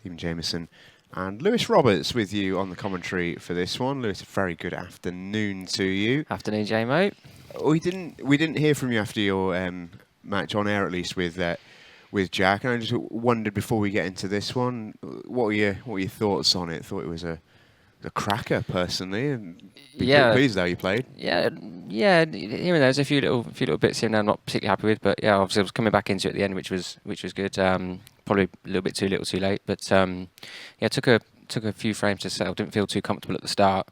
Stephen Jameson and Lewis Roberts with you on the commentary for this one. Lewis, a very good afternoon to you. Afternoon, J-Mo. We didn't hear from you after your match on air, at least with Jack, and I just wondered before we get into this one, what were your thoughts on it? Thought it was a cracker personally, and Yeah, pleased how you played. yeah. Here and there's a few little bits here and there I'm not particularly happy with, but yeah, obviously I was coming back into it at the end, which was good. Probably a little bit too little, too late, but yeah, took a few frames to settle. Didn't feel too comfortable at the start.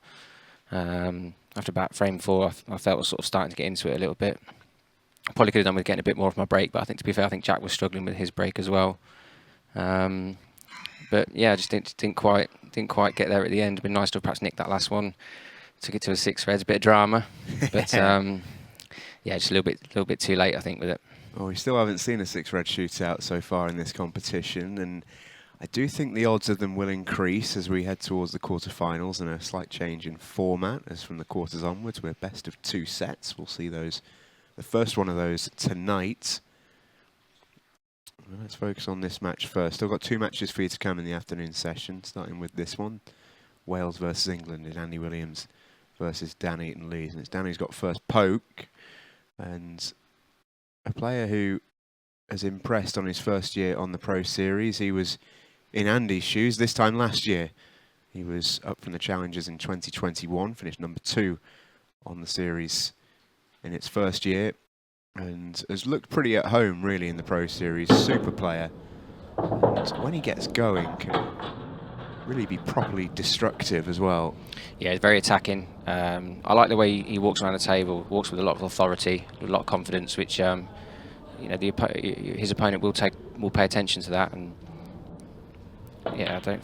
After about frame 4, I felt I was sort of starting to get into it a little bit. Probably could have done with getting a bit more of my break, but I think, to be fair, I think Jack was struggling with his break as well. But yeah, I just didn't quite get there at the end. It'd been nice to have perhaps nicked that last one. Took it to a 6 reds, a bit of drama, but yeah, just a little bit too late, I think, with it. Well, we still haven't seen a 6-red shootout so far in this competition, and I do think the odds of them will increase as we head towards the quarterfinals, and a slight change in format as from the quarters onwards. We're best of 2 sets. We'll see the first one of those tonight. Well, let's focus on this match first. Still got 2 matches for you to come in the afternoon session, starting with this one. Wales versus England in Andy Williams versus Dan Eaton Lees. And it's Dan who's got first poke, and a player who has impressed on his first year on the Pro Series. He was in Andy's shoes this time last year. He was up from the Challengers in 2021, finished number 2 on the series in its first year, and has looked pretty at home really in the Pro Series. Super player, and when he gets going can really be properly destructive as well. Yeah, he's very attacking. I like the way he walks around the table, walks with a lot of authority, with a lot of confidence, which you know, his opponent will pay attention to that. And yeah, I don't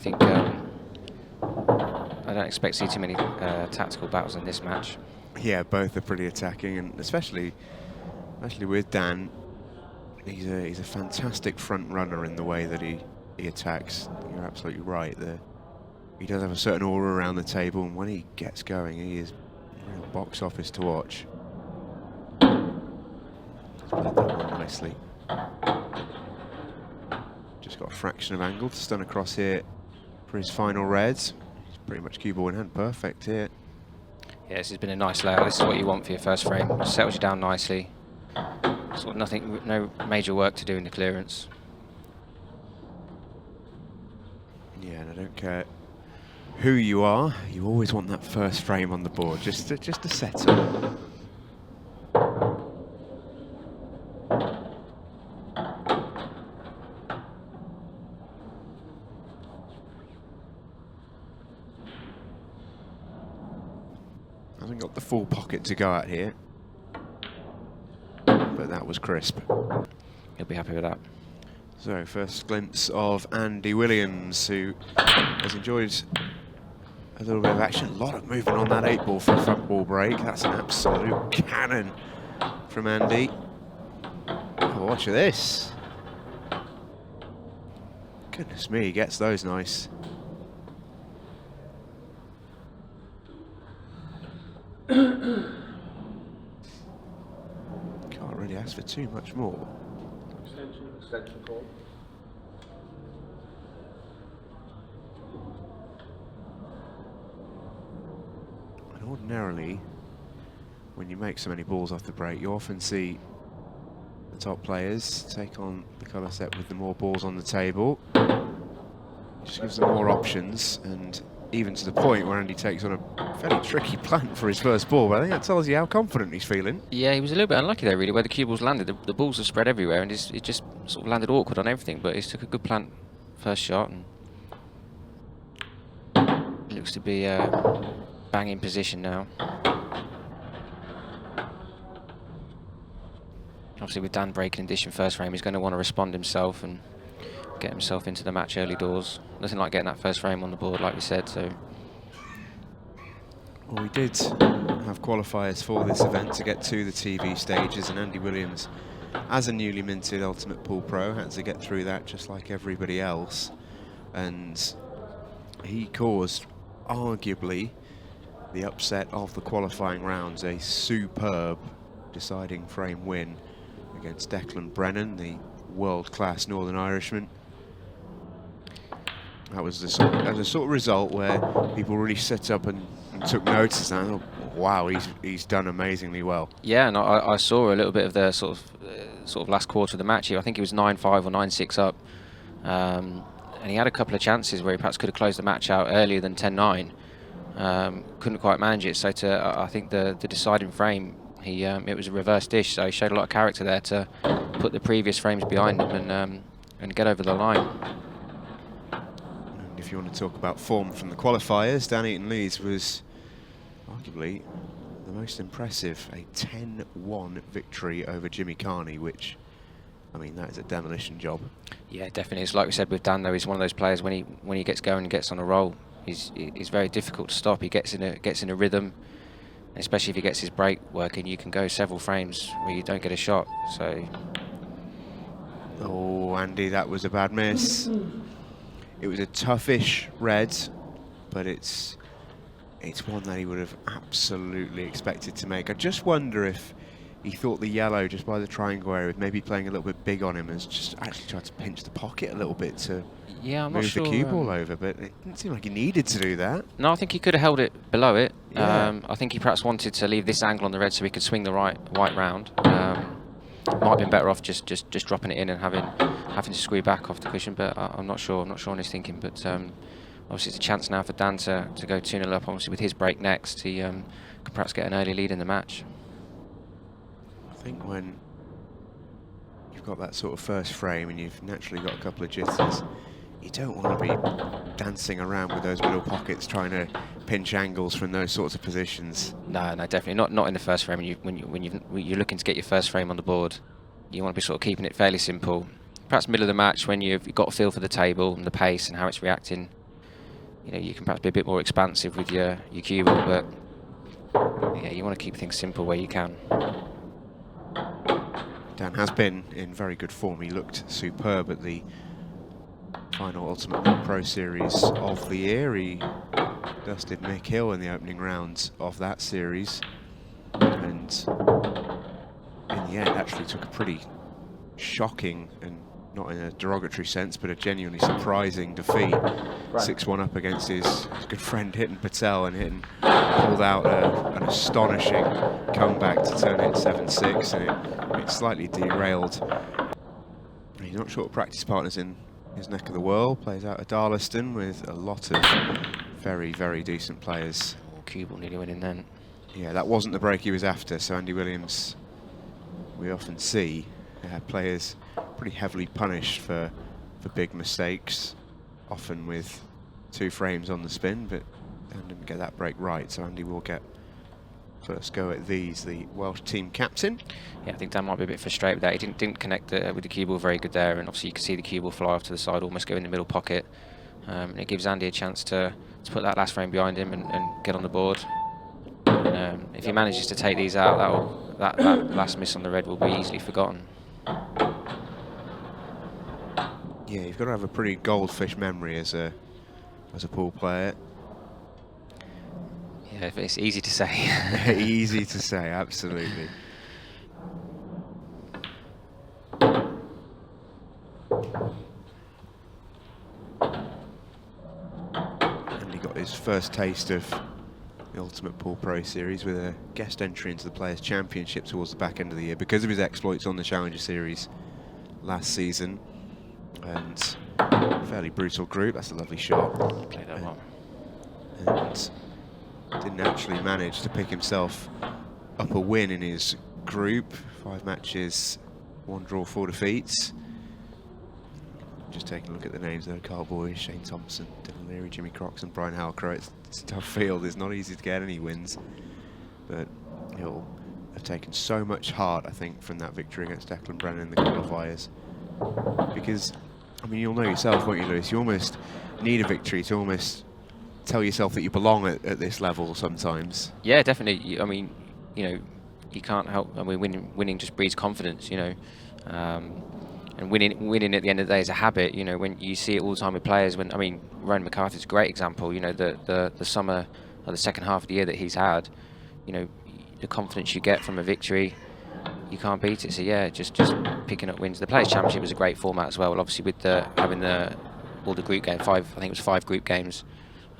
expect to see too many tactical battles in this match. Yeah, both are pretty attacking, and especially with Dan, he's a fantastic front runner in the way that he attacks. You're absolutely right. He does have a certain aura around the table, and when he gets going, he is real box office to watch. He's played that one nicely. Just got a fraction of angle to stun across here for his final reds. He's pretty much cue ball in hand, perfect here. Yeah, this has been a nice layout. This is what you want for your first frame. It settles you down nicely. Sort of no major work to do in the clearance. Yeah, and I don't care who you are, you always want that first frame on the board, just to settle. Hasn't got the full pocket to go out here, but that was crisp. He'll be happy with that. So, first glimpse of Andy Williams, who has enjoyed a little bit of action. A lot of movement on that 8-ball for a front ball break. That's an absolute cannon from Andy. Oh, watch this. Goodness me, he gets those nice. Can't really ask for too much more. Extension call. And ordinarily, when you make so many balls off the break, you often see the top players take on the colour set with the more balls on the table. It just gives them more options, and even to the point where Andy takes on a fairly tricky plant for his first ball, but I think that tells you how confident he's feeling. Yeah, he was a little bit unlucky there, really, where the cue balls landed. The balls have spread everywhere, and it just sort of landed awkward on everything, but he's took a good plant first shot, and looks to be bang in position now. Obviously, with Dan breaking in addition first frame, he's going to want to respond himself and get himself into the match early doors. Nothing like getting that first frame on the board, like we said. So, well, we did have qualifiers for this event to get to the TV stages, and Andy Williams, as a newly minted Ultimate Pool Pro, had to get through that just like everybody else, and he caused arguably the upset of the qualifying rounds, a superb deciding frame win against Declan Brennan, the world-class Northern Irishman. That was the sort of result where people really sit up and took notice. And I thought, wow, he's done amazingly well. Yeah, and I saw a little bit of the sort of last quarter of the match here. I think he was 9-5 or 9-6 up, and he had a couple of chances where he perhaps could have closed the match out earlier than 10-9. Couldn't quite manage it. So I think the deciding frame, it was a reverse dish. So he showed a lot of character there to put the previous frames behind him and get over the line. And if you want to talk about form from the qualifiers, Dan Eaton Leeds was arguably the most impressive. A 10-1 victory over Jimmy Carney, which, I mean, that is a demolition job. Yeah, definitely. It's like we said with Dan, though, he's one of those players when he gets going and gets on a roll, he's very difficult to stop. He gets in a rhythm, especially if he gets his break working. You can go several frames where you don't get a shot. So, oh, Andy, that was a bad miss. It was a toughish red, but it's one that he would have absolutely expected to make. I just wonder if he thought the yellow just by the triangle area was maybe playing a little bit big on him, and just actually tried to pinch the pocket a little bit to move the cue ball over, but it didn't seem like he needed to do that. No, I think he could have held it below it. Yeah. I think he perhaps wanted to leave this angle on the red so he could swing the white round. Might have been better off just dropping it in and having to squeeze back off the cushion, but I'm not sure. I'm not sure on his thinking, but obviously it's a chance now for Dan to go 2-0 up. Obviously with his break next, he can perhaps get an early lead in the match. I think when you've got that sort of first frame and you've naturally got a couple of jitters, you don't want to be dancing around with those middle pockets trying to pinch angles from those sorts of positions. No, definitely not in the first frame. When you're looking to get your first frame on the board, you want to be sort of keeping it fairly simple. Perhaps middle of the match when you've got a feel for the table and the pace and how it's reacting, you can perhaps be a bit more expansive with your cue ball, but yeah, you want to keep things simple where you can. Dan has been in very good form. He looked superb at the final Ultimate Pro Series of the year. He dusted Mick Hill in the opening rounds of that series, and in the end actually took a pretty shocking, and not in a derogatory sense, but a genuinely surprising defeat. 6-1 up against his good friend Eaton Patel, and Eaton pulled out an astonishing comeback to turn it 7-6, and it slightly derailed. He's not short of practice partners in his neck of the world. Plays out of Darlaston with a lot of very, very decent players. Cue ball nearly winning then. Yeah, that wasn't the break he was after. So Andy Williams, we often see players pretty heavily punished for big mistakes, often with 2 frames on the spin, but Dan didn't get that break right. So Andy will get first go at these, the Welsh team captain. Yeah, I think Dan might be a bit frustrated with that. He didn't connect with the cue ball very good there, and obviously you can see the cue ball fly off to the side, almost go in the middle pocket. And it gives Andy a chance to put that last frame behind him and get on the board. And, if he manages to take these out, that last miss on the red will be easily forgotten. Yeah, you've got to have a pretty goldfish memory as a pool player. Yeah, it's easy to say. Easy to say, absolutely. And he got his first taste of the Ultimate Pool Pro Series with a guest entry into the Players' Championship towards the back end of the year because of his exploits on the Challenger Series last season. And fairly brutal group. That's a lovely shot. Played that well. And didn't actually manage to pick himself up a win in his group. 5 matches, 1 draw, 4 defeats. Just taking a look at the names there: Carl Boyd, Shane Thompson, Dylan Leary, Jimmy Croxton, Brian Halcrow. It's a tough field. It's not easy to get any wins, but he'll have taken so much heart, I think, from that victory against Declan Brennan in the qualifiers. Because, I mean, you'll know yourself, won't you, Lewis? You almost need a victory to almost tell yourself that you belong at this level sometimes. Yeah, definitely. I mean, you can't help. I mean, winning just breeds confidence, and winning at the end of the day is a habit. When you see it all the time with players. Rowan McCarthy's a great example. The summer or the second half of the year that he's had. The confidence you get from a victory, you can't beat it. So yeah, just picking up wins. The Players' Championship was a great format as well. Obviously, with having the all the group games. I think it was 5 group games.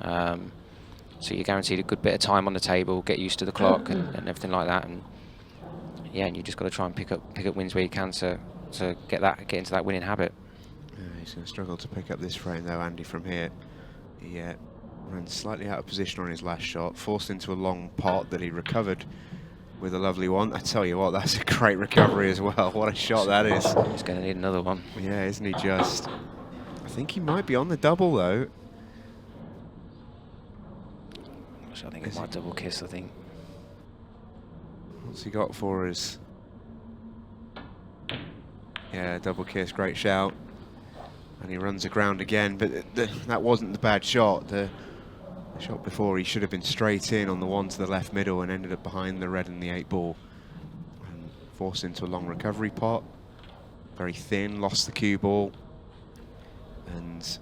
So you're guaranteed a good bit of time on the table, get used to the clock and everything like that. And yeah, and you just got to try and pick up wins where you can to get into that winning habit. Yeah, he's going to struggle to pick up this frame though, Andy, from here. He ran slightly out of position on his last shot, forced into a long pot that he recovered with a lovely one. I tell you what, that's a great recovery as well. What a shot that is. He's going to need another one. Yeah, isn't he just? I think he might be on the double though. I think it might double kiss, I think. What's he got for us? Yeah, double kiss, great shout. And he runs aground again, but that wasn't the bad shot. The shot before, he should have been straight in on the one to the left middle and ended up behind the red and the 8 ball. And forced into a long recovery pot. Very thin, lost the cue ball. And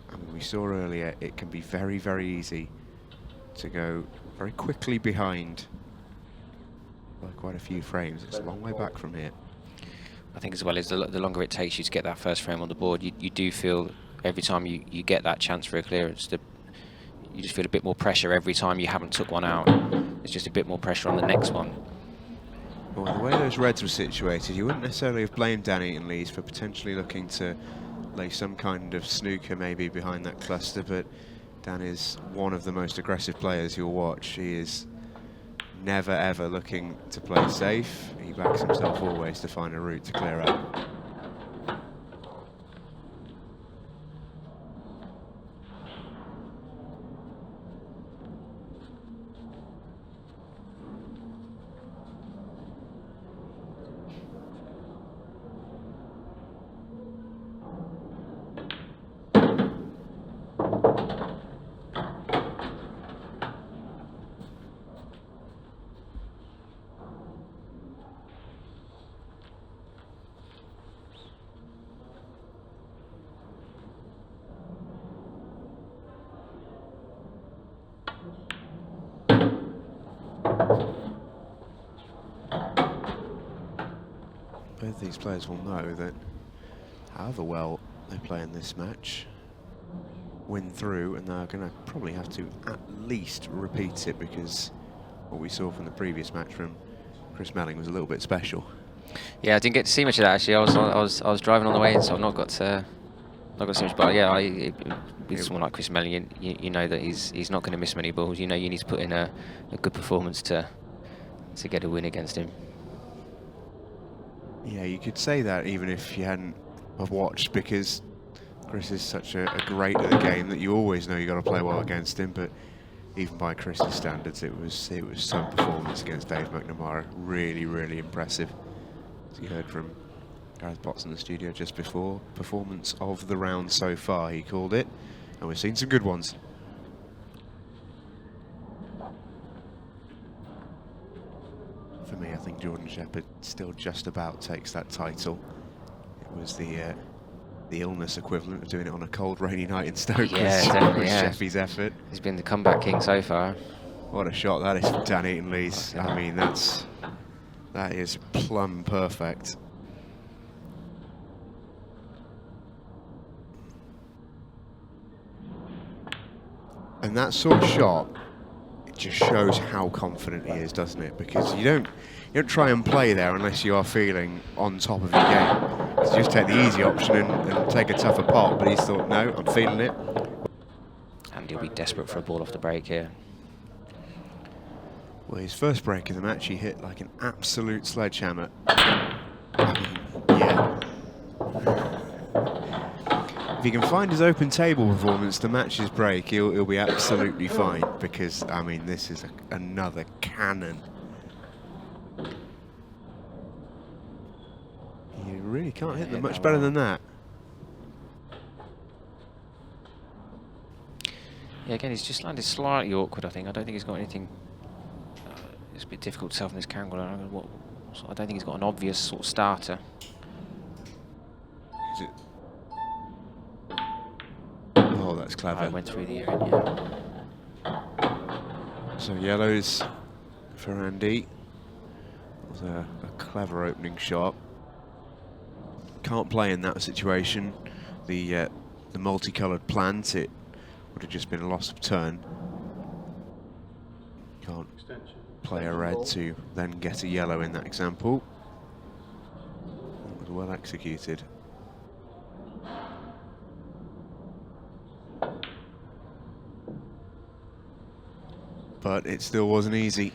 I mean, we saw earlier, it can be very, very easy to go very quickly behind by quite a few frames. It's a long way back from here. I think as well as the longer it takes you to get that first frame on the board, you do feel every time you get that chance for a clearance, you just feel a bit more pressure every time you haven't took one out. There's just a bit more pressure on the next one. Well, the way those reds were situated, you wouldn't necessarily have blamed Dan Eaton Lees for potentially looking to lay some kind of snooker maybe behind that cluster, but Dan is one of the most aggressive players you'll watch. He is never ever looking to play safe. He backs himself always to find a route to clear out. Both these players will know that however well they play in this match, win through, and they're going to probably have to at least repeat it, because what we saw from the previous match from Chris Melling was a little bit special. Yeah, I didn't get to see much of that actually. I was driving on the way in, so I've not got to see much. But yeah, with someone like Chris Melling, you know that he's not going to miss many balls. You know you need to put in a good performance to get a win against him. Yeah, you could say that even if you hadn't have watched, because Chris is such a great at the game that you always know you got to play well against him. But even by Chris's standards, it was some performance against Dave McNamara. Really, really impressive. As you heard from Gareth Potts in the studio just before, performance of the round so far, he called it, and we've seen some good ones. For me, I think Jordan Shepherd still just about takes that title. It was the illness equivalent of doing it on a cold, rainy night in Stoke. Yeah, definitely, was yeah. Sheffy's effort. He's been the comeback king so far. What a shot that is from Dan Eaton Lees. I mean, that is plumb perfect. And that sort of shot, it just shows how confident he is, doesn't it? Because you don't try and play there unless you are feeling on top of your game. You just take the easy option and take a tougher pot, but he's thought, no, I'm feeling it. And he'll be desperate for a ball off the break here. Well, his first break of the match, he hit like an absolute sledgehammer. I mean, yeah. If he can find his open table performance to match his break, he'll be absolutely fine, because, I mean, this is another cannon. You really can't hit them much better than that. Yeah, again, he's just landed slightly awkward, I think. I don't think he's got anything. It's a bit difficult to tell from this angle. I don't think he's got an obvious sort of starter. Is it? Oh, that's clever. I went through the area, yeah. So yellows for Andy. That was a clever opening shot. Can't play in that situation. The the multicoloured plant, it would have just been a loss of turn. Can't Extension. play a red to then get a yellow in that example. That was well executed. But it still wasn't easy,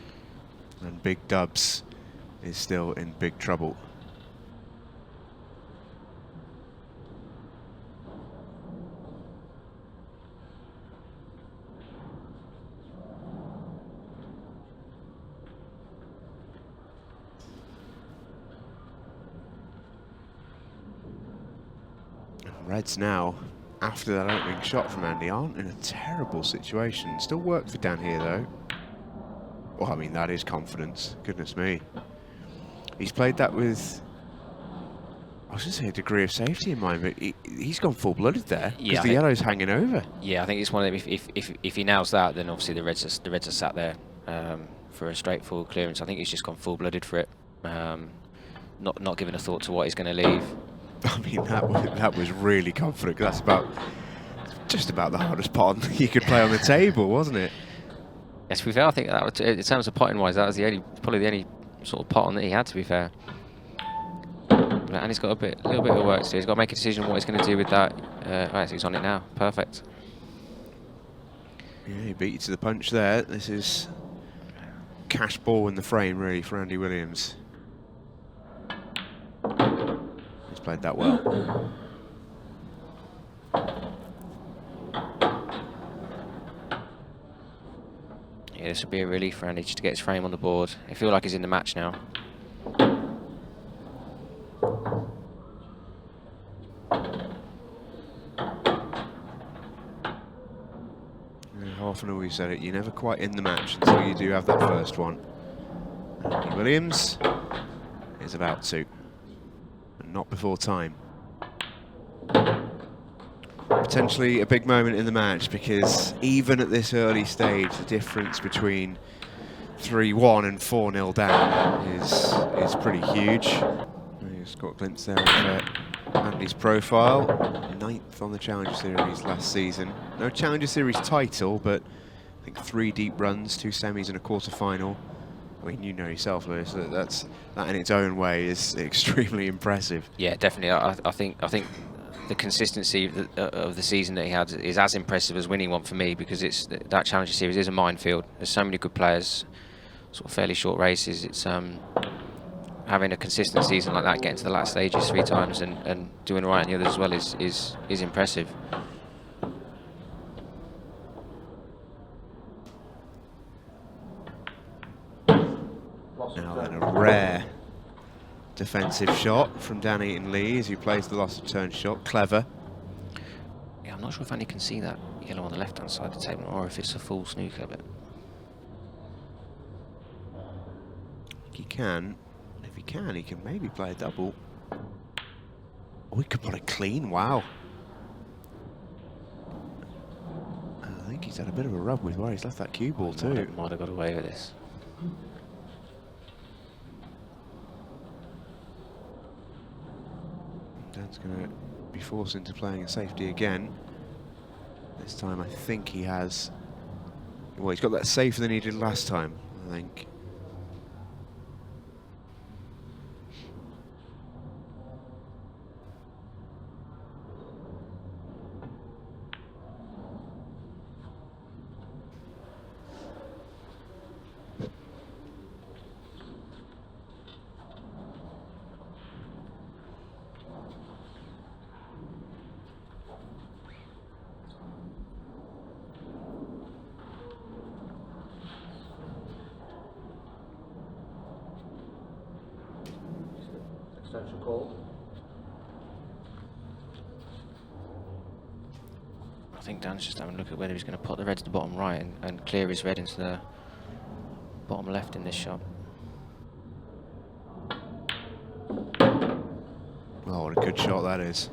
and Big Dubs is still in big trouble. Reds now, after that opening shot from Andy, aren't in a terrible situation. Still work for Dan here, though. Well, I mean, that is confidence. Goodness me. He's played that with, I was going to say, a degree of safety in mind, but he's gone full-blooded there, because the yellow's hanging over. Yeah, I think it's one of them. If he nails that, then obviously the Reds are sat there for a straightforward clearance. I think he's just gone full-blooded for it, not giving a thought to what he's going to leave. I mean, that was really confident. That's just about the hardest pot you could play on the table, wasn't it? Yes, to be fair, I think that was, in terms of potting wise, that was probably the only sort of pot on that he had. To be fair, and he's got a little bit of work to do. He's got to make a decision on what he's going to do with that. Right, so he's on it now. Perfect. Yeah, he beat you to the punch there. This is cash ball in the frame, really, for Andy Williams. He's played that well. Yeah, this would be a relief for Andy just to get his frame on the board. I feel like he's in the match now. How often have we said it? You're never quite in the match until you do have that first one. Andy Williams is about to, but not before time. Potentially a big moment in the match, because even at this early stage, the difference between 3-1 and 4-0 down is pretty huge. Just got a glimpse there of Andy's profile. 9th on the Challenger Series last season. No Challenger Series title, but I think 3 deep runs, 2 semis and a quarter-final. I mean, you know yourself, Lewis, that in its own way is extremely impressive. Yeah, definitely. I think the consistency of the season that he had is as impressive as winning one for me, because that Challenger Series is a minefield. There's so many good players, sort of fairly short races. It's having a consistent season like that, getting to the last stages 3 times and doing all right in the others as well is impressive. Now then, a rare defensive shot from Dan Eaton Lees, who plays the loss of turn shot. Clever. Yeah, I'm not sure if Andy can see that yellow on the left-hand side of the table, or if it's a full snooker, but He can. If he can maybe play a double. Oh, he could put it clean. Wow. I think he's had a bit of a rub with where he's left that cue ball too. Might have got away with this. Dan's going to be forced into playing a safety again. This time I think he has... Well, he's got that safer than he did last time, I think. Extension call. I think Dan's just having a look at whether he's going to put the red to the bottom right and clear his red into the bottom left in this shot. Oh, what a good shot that is.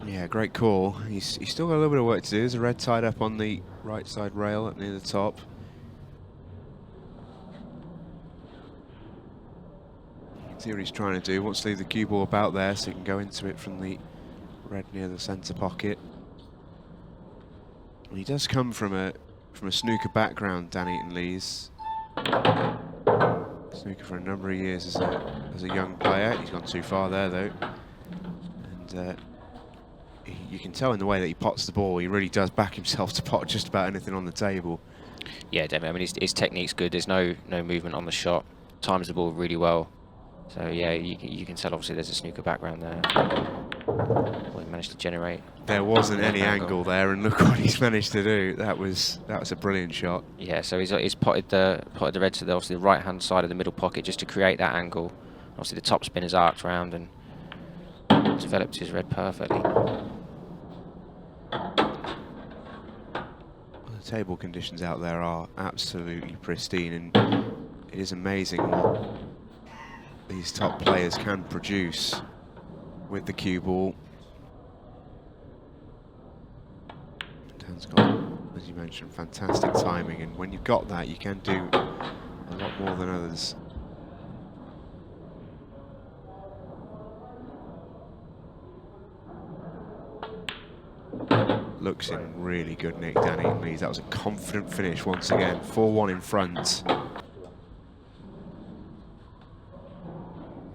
Yeah, great call. He's still got a little bit of work to do. There's a red tied up on the right side rail up near the top. You can See what he's trying to do. Wants to leave the cue ball about there so he can go into it from the red near the centre pocket. And he does come from a snooker background, Dan Eaton-Lees. Snooker for a number of years as a young player. He's gone too far there though. And you can tell in the way that he pots the ball, he really does back himself to pot just about anything on the table. Yeah, definitely. I mean, his technique's good. There's no movement on the shot. Times the ball really well. So yeah, you can tell obviously there's a snooker background there. What he managed to generate. There wasn't any angle there, and look what he's managed to do. That was a brilliant shot. Yeah, so he's potted the red to obviously the right hand side of the middle pocket just to create that angle. Obviously the top spin is arced round and developed his red perfectly. The table conditions out there are absolutely pristine, and it is amazing what these top players can produce with the cue ball. Dan's got, as you mentioned, fantastic timing, and when you've got that, you can do a lot more than others. Looks in really good nick, Dan Eaton-Lees. That was a confident finish once again. 4-1 in front.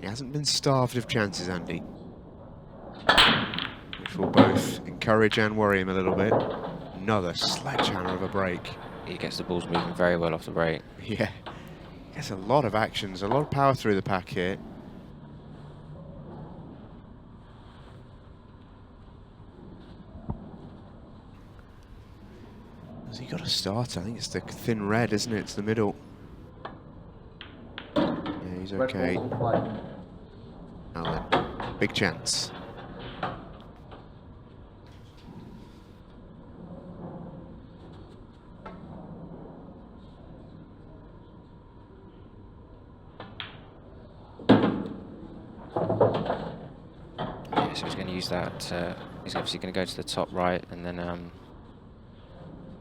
He hasn't been starved of chances, Andy, which will both encourage and worry him a little bit. Another sledgehammer of a break. He gets the balls moving very well off the break. Yeah, gets a lot of actions, a lot of power through the pack here. Has he got a starter? I think it's the thin red, isn't it? It's the middle. Yeah, he's okay. Now then, big chance. Yeah, so he's going to use that. He's obviously going to go to the top right and then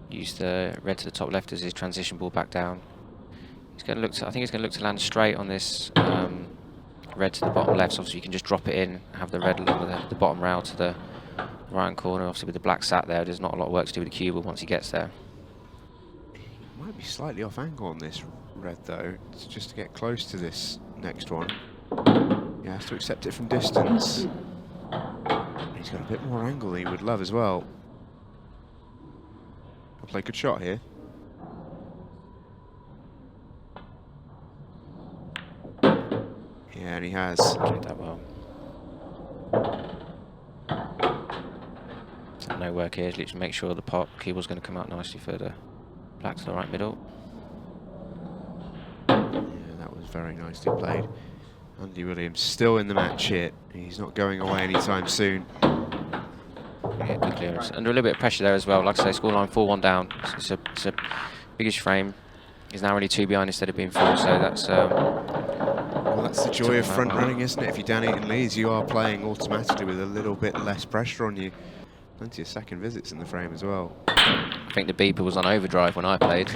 use the red to the top left as his transition ball back down. He's going to look. I think he's going to look to land straight on this red to the bottom left. So obviously you can just drop it in, have the red along with the bottom rail to the right hand corner. Obviously with the black sat there, there's not a lot of work to do with the cue ball once he gets there. He might be slightly off angle on this red though. It's just to get close to this next one. He has to accept it from distance. He's got a bit more angle than he would love as well. I'll play a good shot here. Yeah, and he has. Played that well. So no work here. Literally make sure the cue ball's going to come out nicely for the black to the right middle. Yeah, that was very nicely played. Andy Williams still in the match here. He's not going away anytime soon. Yeah, good clearance. Under a little bit of pressure there as well. Like I say, scoreline 4-1 down. It's a biggish frame. He's now only 2 behind instead of being 4, so that's... well, that's the joy of front running, isn't it? If you're Dan Eaton-Lees, you are playing automatically with a little bit less pressure on you. Plenty of second visits in the frame as well. I think the beeper was on overdrive when I played.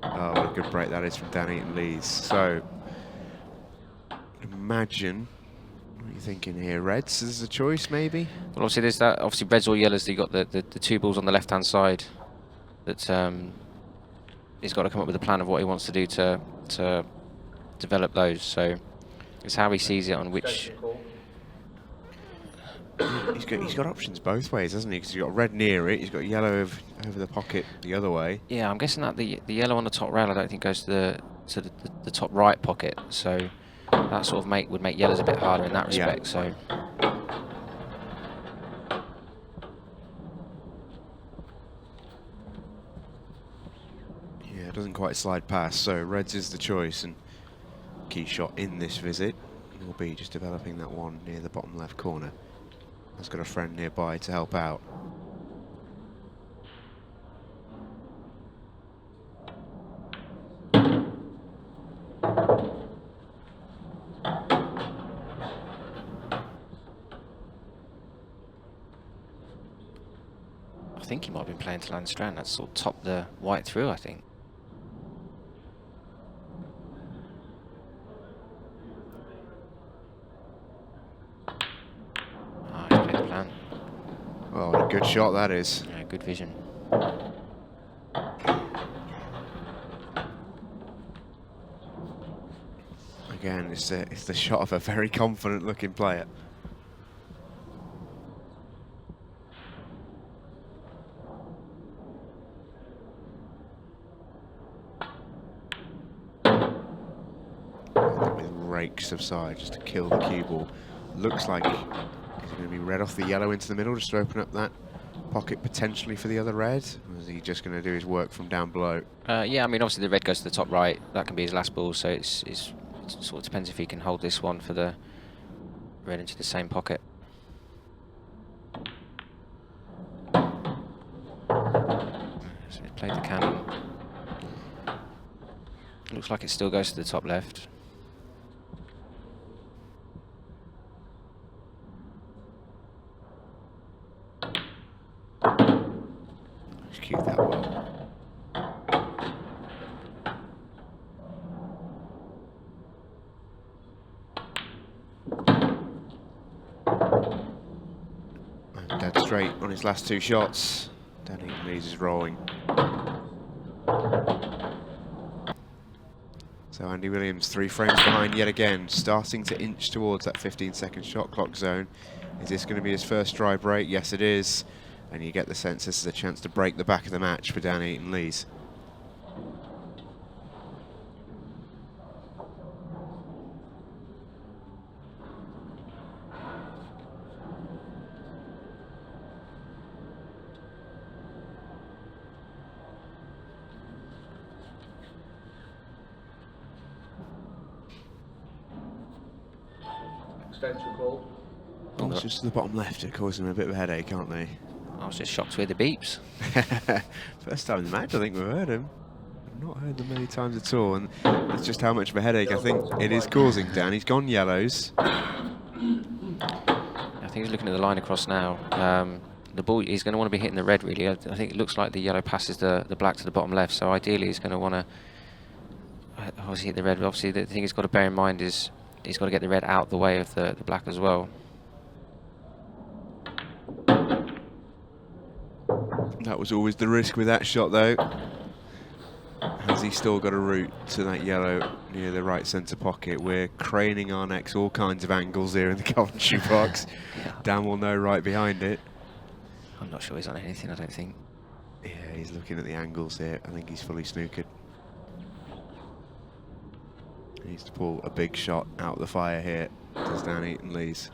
Oh, what a good break that is from Dan Eaton-Lees. So, imagine, what are you thinking here? Reds as a choice, maybe? Well, obviously there's that. Obviously reds or yellows. You got the 2 balls on the left hand side. That he's got to come up with a plan of what he wants to do to develop those. So it's how he sees it on which. He's got options both ways, hasn't he? Because he's got red near it, he's got yellow over the pocket the other way. Yeah, I'm guessing that the yellow on the top rail I don't think goes to the top right pocket. So that sort of would make yellows a bit harder in that respect. Yeah. So. Yeah, it doesn't quite slide past, so reds is the choice, and key shot in this visit will be just developing that one near the bottom left corner. Has got a friend nearby to help out. I think he might have been playing to land strand. That's sort of topped the white through, I think. can. Oh, what a good shot that is. Yeah, good vision. Again, it's the shot of a very confident-looking player. With rakes of side just to kill the cue ball. Looks like he's going to be red off the yellow into the middle, just to open up that pocket potentially for the other red. Or is he just going to do his work from down below? Yeah, I mean, obviously the red goes to the top right. That can be his last ball, so it sort of depends if he can hold this one for the red into the same pocket. So he played the cannon. Looks like it still goes to the top left. Just cue that well. And dead straight on his last two shots. Danny Lees is rolling. So Andy Williams 3 frames behind yet again, starting to inch towards that 15-second shot clock zone. Is this going to be his first dry break? Yes, it is. And you get the sense this is a chance to break the back of the match for Dan Eaton Lees. Extension call. Oh, it's just to the bottom left, it causes him a bit of a headache, aren't they? I was just shocked to hear the beeps. First time in the match, I think we've heard him. I've not heard them many times at all, and that's just how much of a headache I think it is causing Dan. He's gone yellows. I think he's looking at the line across now. The ball, he's going to want to be hitting the red, really. I think it looks like the yellow passes the black to the bottom left, so ideally he's going to want to obviously hit the red. But obviously the thing he's got to bear in mind is he's got to get the red out the way of the black as well. That was always the risk with that shot, though. Has he still got a route to that yellow near the right centre pocket? We're craning our necks all kinds of angles here in the commentary box. Yeah. Dan will know right behind it. I'm not sure he's on anything, I don't think. Yeah, he's looking at the angles here. I think he's fully snookered. He needs to pull a big shot out of the fire here. Does Dan Eaton Lees.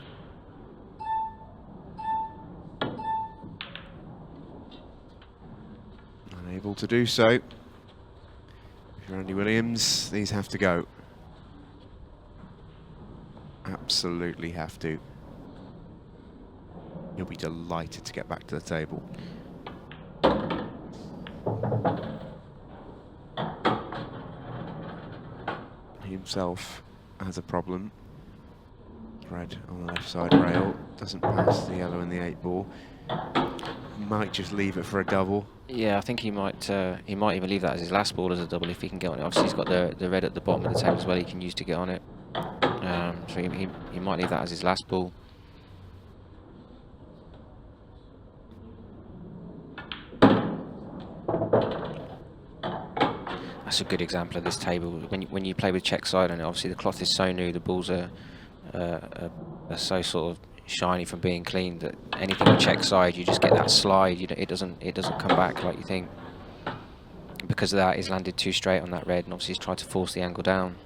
Unable to do so. If you're Andy Williams, these have to go. Absolutely have to. He'll be delighted to get back to the table. He himself has a problem. Red on the left side rail, doesn't pass the yellow in the 8 ball. Might just leave it for a double. Yeah, I think he might even leave that as his last ball as a double if he can get on it. Obviously he's got the red at the bottom of the table as well he can use to get on it. So he might leave that as his last ball. That's a good example of this table. When you play with check side on it, obviously the cloth is so new, the balls are so sort of shiny from being cleaned that anything with check side, you just get that slide. It doesn't come back like you think. Because of that, he's landed too straight on that red, and obviously he's tried to force the angle down.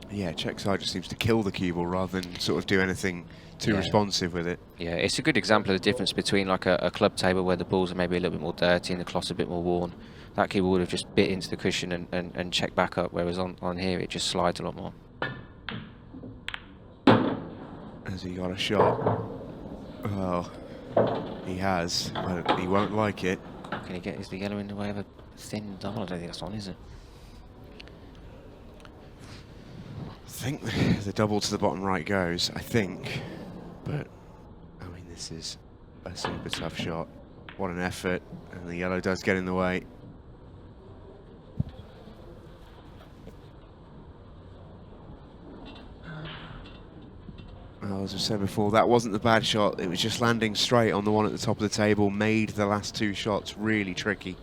Yeah, check side just seems to kill the cue ball rather than sort of do anything too responsive with it. Yeah, it's a good example of the difference between like a club table where the balls are maybe a little bit more dirty and the cloth's a bit more worn. That cue ball would have just bit into the cushion and checked back up, whereas on here it just slides a lot more. Has he got a shot? Well, he has, but he won't like it. Can he get, is the yellow in the way of a thin double? I don't think that's on, is it? I think the double to the bottom right goes, I think. But, I mean, this is a super tough shot. What an effort. And the yellow does get in the way. Well, as I said before, that wasn't the bad shot. It was just landing straight on the one at the top of the table, made the last 2 shots really tricky.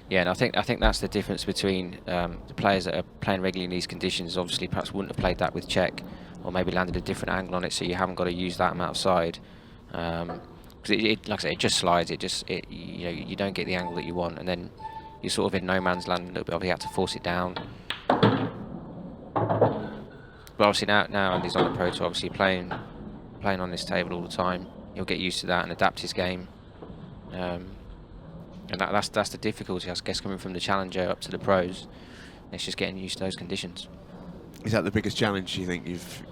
Yeah, and I think that's the difference between the players that are playing regularly in these conditions. Obviously, perhaps wouldn't have played that with check, or maybe landed a different angle on it, so you haven't got to use that amount of side. Because like I say, it just slides. You don't get the angle that you want, and then you're sort of in no man's land a little bit. You have to force it down. But obviously now Andy's on the Pro Tour, obviously playing on this table all the time. He'll get used to that and adapt his game. And that's the difficulty, I guess, coming from the Challenger up to the Pros. It's just getting used to those conditions. Is that the biggest challenge you think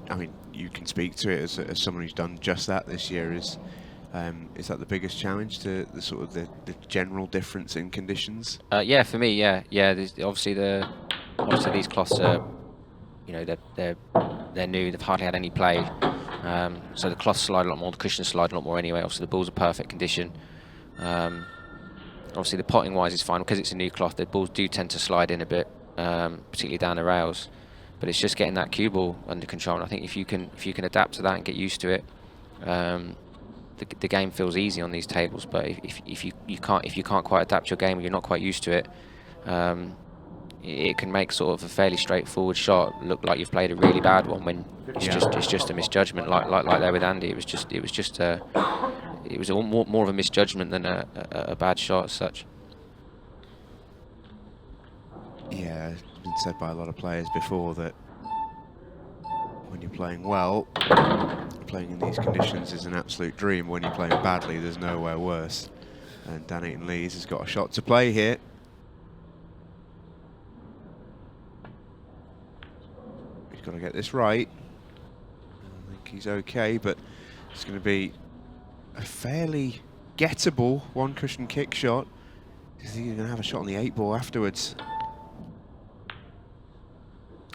I mean, you can speak to it as someone who's done just that this year. Is that the biggest challenge, to the sort of the general difference in conditions? Yeah, for me, yeah. Obviously these cloths are, they're new. They've hardly had any play, so the cloths slide a lot more, the cushions slide a lot more anyway. Obviously the balls are perfect condition. Obviously the potting wise is fine because it's a new cloth. The balls do tend to slide in a bit, particularly down the rails. But it's just getting that cue ball under control. And I think if you can adapt to that and get used to it, the game feels easy on these tables. But if you can't quite adapt your game, or you're not quite used to it, it can make sort of a fairly straightforward shot look like you've played a really bad one, when it's just a misjudgment, like there with Andy. It was more of a misjudgment than a bad shot as such. Yeah, it's been said by a lot of players before that when you're playing well, playing in these conditions is an absolute dream. When you're playing badly, there's nowhere worse. And Dan Eaton Lees has got a shot to play here. He's got to get this right. I think he's okay, but it's going to be a fairly gettable one cushion kick shot. He's going to have a shot on the 8 ball afterwards.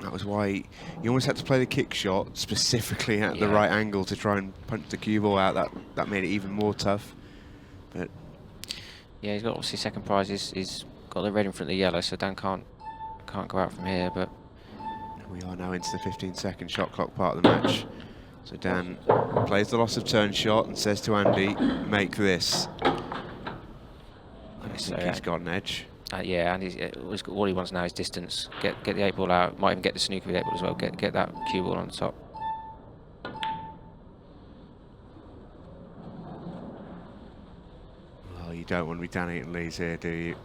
That was why he almost had to play the kick shot specifically at the right angle to try and punch the cue ball out. That made it even more tough. But yeah, he's got obviously second prize. He's got the red in front of the yellow, so Dan can't go out from here. But we are now into the 15-second shot clock part of the match. So Dan plays the loss of turn shot and says to Andy, "Make this." I think he's got an edge. Yeah, and all he wants now is distance. Get the 8 ball out. Might even get the snooker with the 8 ball as well. Get that cue ball on the top. Well, you don't want to be Dan Eaton Lees here, do you?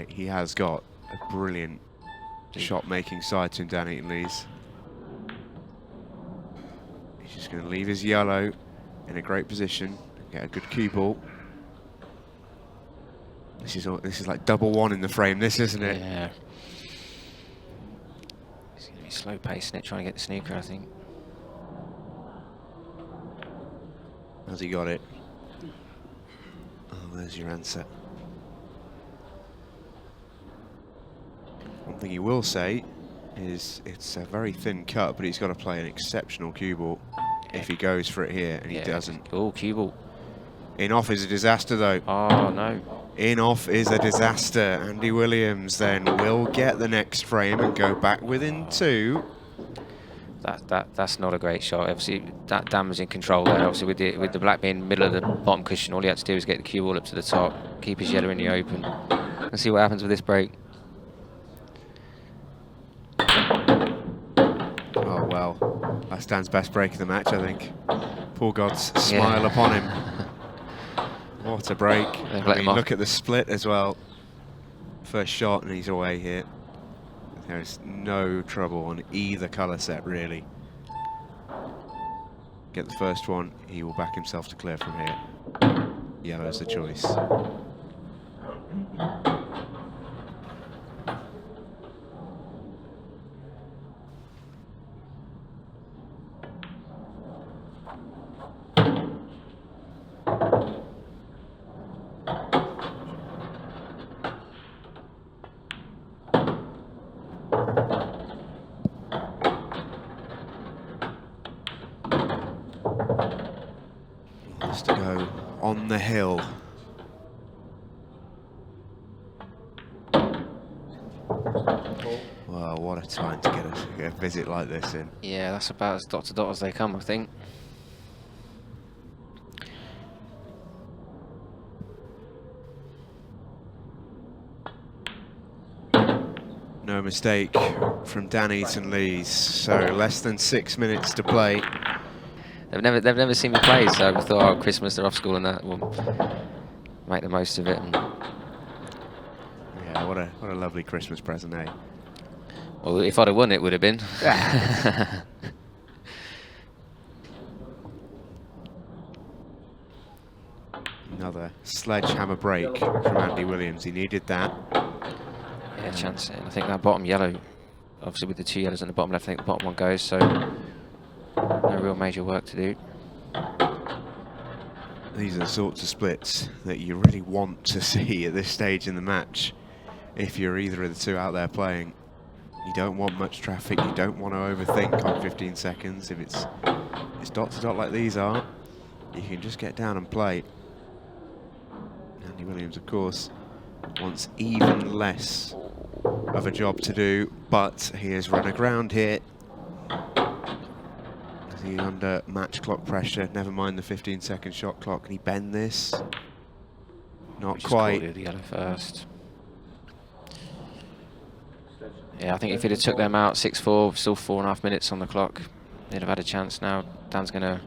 He has got a brilliant shot-making side to him, Dan Eaton Lees. He's just going to leave his yellow in a great position and get a good cue ball. This is like double one in the frame, this, isn't it? Yeah. It's going to be slow pacing it, trying to get the snooker, I think. Has he got it? Oh, there's your answer. One thing he will say is it's a very thin cut, but he's got to play an exceptional cue ball if he goes for it here, and he doesn't. Oh, cue ball. In off is a disaster, though. Oh, no. In off is a disaster. Andy Williams then will get the next frame and go back within 2. That's not a great shot. Obviously, that Dan was in control there. Obviously, with the black being middle of the bottom cushion, all he had to do was get the cue ball up to the top, keep his yellow in the open, and see what happens with this break. Oh, well, that's Dan's best break of the match, I think. Poor God's smile upon him. What a break. I mean, look at the split as well. First shot and he's away here. There's no trouble on either colour set, really. Get the first one, he will back himself to clear from here. Yellow's the choice. Wants to go on the hill. Extension call. Well, what a time to get a visit like this in. Yeah, that's about as dot to dot as they come, I think. No mistake from Dan Eaton Lees. So less than 6 minutes to play. They've never seen me play, so I thought, oh, Christmas, they're off school and that. We'll make the most of it. And Yeah, what a lovely Christmas present, eh? well, if I'd have won, it would have been. Another sledgehammer break from Andy Williams. He needed that. Yeah, chance. And I think that bottom yellow, obviously with the 2 yellows in the bottom left, I think the bottom one goes, so no real major work to do. These are the sorts of splits that you really want to see at this stage in the match. If you're either of the two out there playing, you don't want much traffic, you don't want to overthink on 15 seconds. If it's dot to dot like these are, you can just get down and play. Andy Williams, of course, wants even less of a job to do, but he has run aground here. Is he under match clock pressure? Never mind the 15-second shot clock. Can he bend this? Not Just quite. called it the yellow first. Yeah, I think if he'd have took them out 6-4, still 4.5 minutes on the clock, they'd have had a chance now. Dan's going to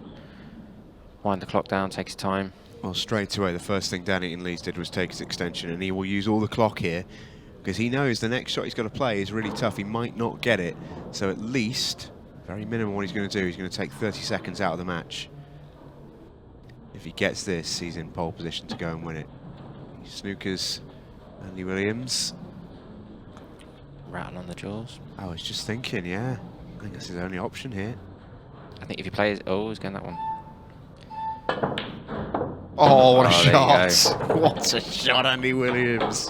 wind the clock down, take his time. Well, straight away, the first thing Dan Eaton Lees did was take his extension, and he will use all the clock here because he knows the next shot he's got to play is really tough. He might not get it, so at least, very minimum what he's going to do, he's going to take 30 seconds out of the match. If he gets this, he's in pole position to go and win it. He snookers Andy Williams. Rattle on the jaws. I was just thinking, yeah, I think that's his only option here. I think if he plays, oh, he's going that one. Oh, what a Oh, there you shot! What a shot, Andy Williams!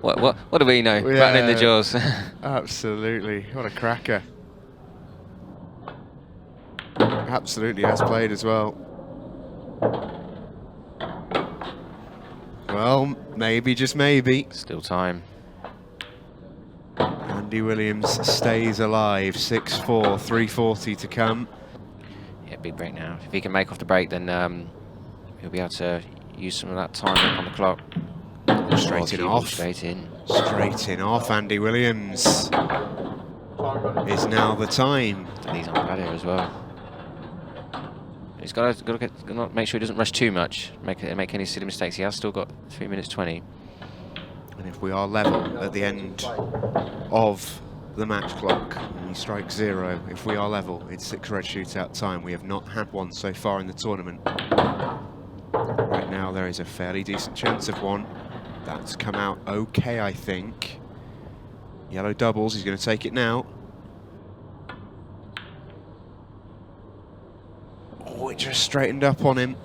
What do we know? Yeah. Rattling the jaws. Absolutely, what a cracker. Absolutely has played as well. Well, maybe, just maybe. Still time. Andy Williams stays alive, 6-4, 3:40 to come. Yeah, big break now. If he can make off the break, then he'll be able to use some of that time on the clock. Straight in off. Straight in. Straight in off, Andy Williams. Is now the time. And he's on pad here as well. He's got to make sure he doesn't rush too much, make any silly mistakes. He has still got 3 minutes 20. And if we are level at the end of the match clock and we strike 0, if we are level, it's 6 red shootout time. We have not had one so far in the tournament. Right now there is a fairly decent chance of one. That's come out okay, I think. Yellow doubles, he's going to take it now. Oh, it just straightened up on him.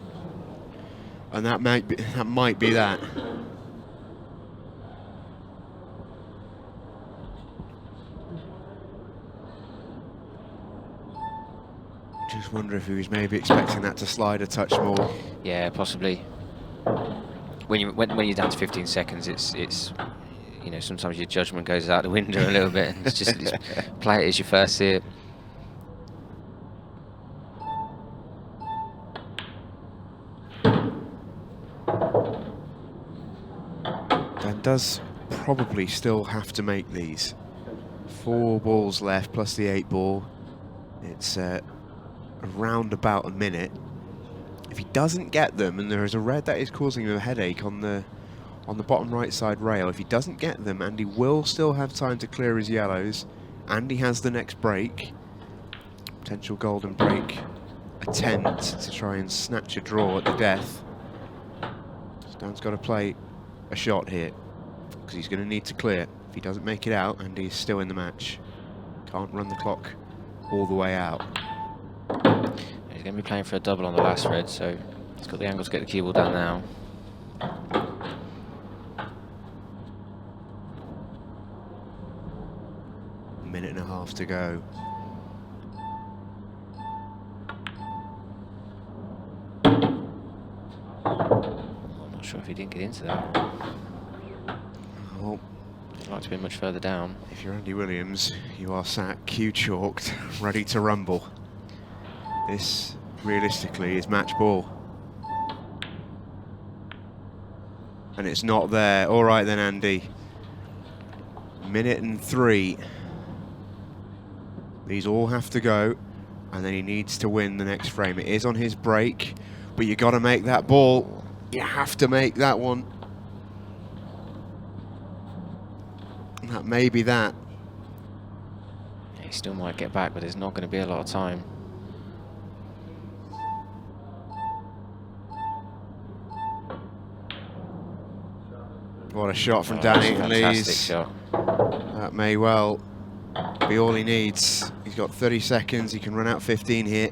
And that might be that. Just wonder if he was maybe expecting that to slide a touch more. Yeah, possibly. When you're down to 15 seconds, it's you know, sometimes your judgment goes out the window a little bit. And it's play it as you first see it. Dan does probably still have to make these. 4 balls left plus the 8 ball. It's around about a minute. If he doesn't get them, and there is a red that is causing him a headache on the bottom right side rail, if he doesn't get them, Andy will still have time to clear his yellows. Andy has the next break. Potential golden break attempt to try and snatch a draw at the death. Dan's got to play a shot here, because he's going to need to clear. If he doesn't make it out, Andy is still in the match. Can't run the clock all the way out. He's going to be playing for a double on the last red, so he's got the angle to get the cue ball down now. Minute and a half to go. I'm not sure if he didn't get into that. Oh, like to be much further down. If you're Andy Williams, you are sat cue-chalked, ready to rumble. This, realistically, is match ball. And it's not there. All right then, Andy. 1:03. These all have to go, and then he needs to win the next frame. It is on his break, but you got to make that ball. You have to make that one. And that may be that. He still might get back, but there's not going to be a lot of time. What a shot from Oh, Danny that's a Lees. fantastic shot. That may well be all he needs. He's got 30 seconds. He can run out 15 here.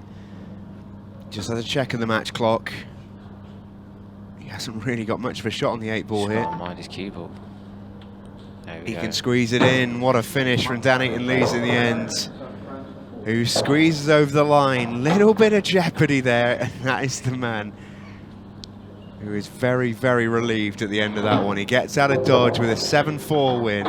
Just has a check of the match clock. He hasn't really got much of a shot on the 8 ball Just here. can't mind his cue ball. There we He go. can squeeze it in. What a finish from Danny Lees in the end, who squeezes over the line. Little bit of jeopardy there, and that is the man who is very, very relieved at the end of that one. He gets out of dodge with a 7-4 win.